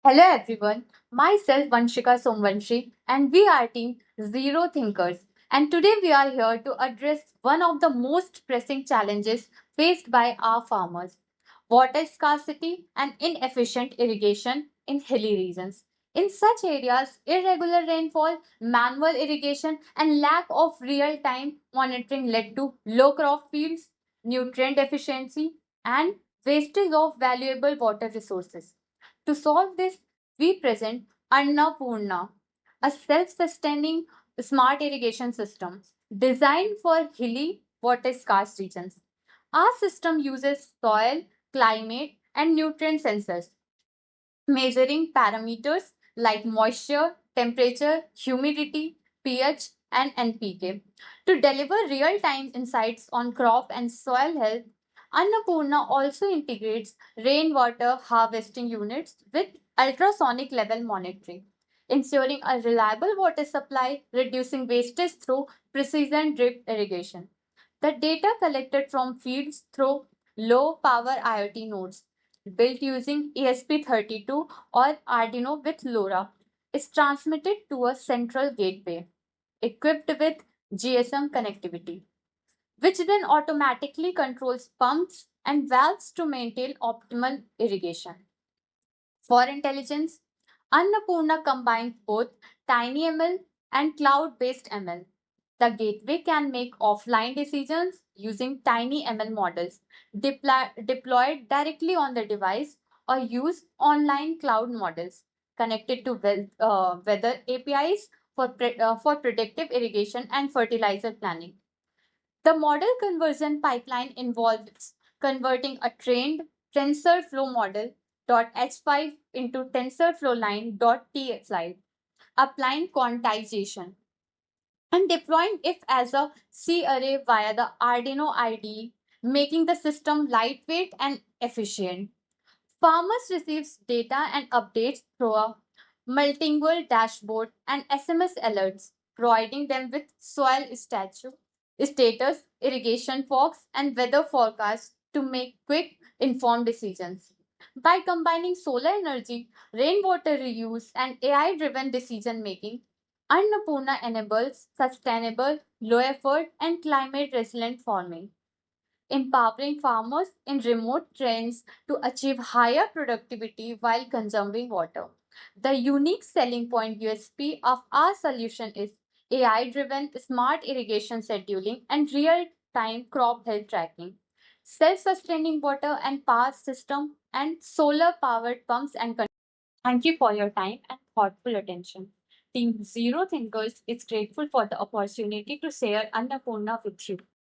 Hello everyone, myself Vanshika Somvanshi and we are team Zero Thinkers, and today we are here to address one of the most pressing challenges faced by our farmers: water scarcity and inefficient irrigation in hilly regions. In such areas, irregular rainfall, manual irrigation and lack of real-time monitoring led to low crop yields, nutrient deficiency and wastage of valuable water resources. To solve this, we present Annapurna, a self-sustaining smart irrigation system designed for hilly, water-scarce regions. Our system uses soil, climate, and nutrient sensors, measuring parameters like moisture, temperature, humidity, pH, and NPK. To deliver real time insights on crop and soil health, Annapurna also integrates rainwater harvesting units with ultrasonic level monitoring, ensuring a reliable water supply, reducing wastage through precision drip irrigation. The data collected from fields through low power IoT nodes built using ESP32 or Arduino with LoRa is transmitted to a central gateway equipped with GSM connectivity, which then automatically controls pumps and valves to maintain optimal irrigation. For intelligence, Annapurna combines both TinyML and cloud based ML. The gateway can make offline decisions using TinyML models deployed directly on the device or use online cloud models connected to weather APIs for predictive irrigation and fertilizer planning. The model conversion pipeline involves converting a trained TensorFlow model .h5 into TensorFlowline.py, applying quantization, and deploying it as a C array via the Arduino IDE, making the system lightweight and efficient. Farmers receive data and updates through a multilingual dashboard and SMS alerts, providing them with status, irrigation fogs, and weather forecasts to make quick, informed decisions. By combining solar energy, rainwater reuse, and AI driven decision making, Annapurna enables sustainable, low effort, and climate resilient farming, empowering farmers in remote terrains to achieve higher productivity while conserving water. The unique selling point USP of our solution is AI driven smart irrigation scheduling and real time crop health tracking, self sustaining water and power system, and solar powered pumps and controls. Thank you for your time and thoughtful attention. Team Zero Thinkers is grateful for the opportunity to share Annapurna with you.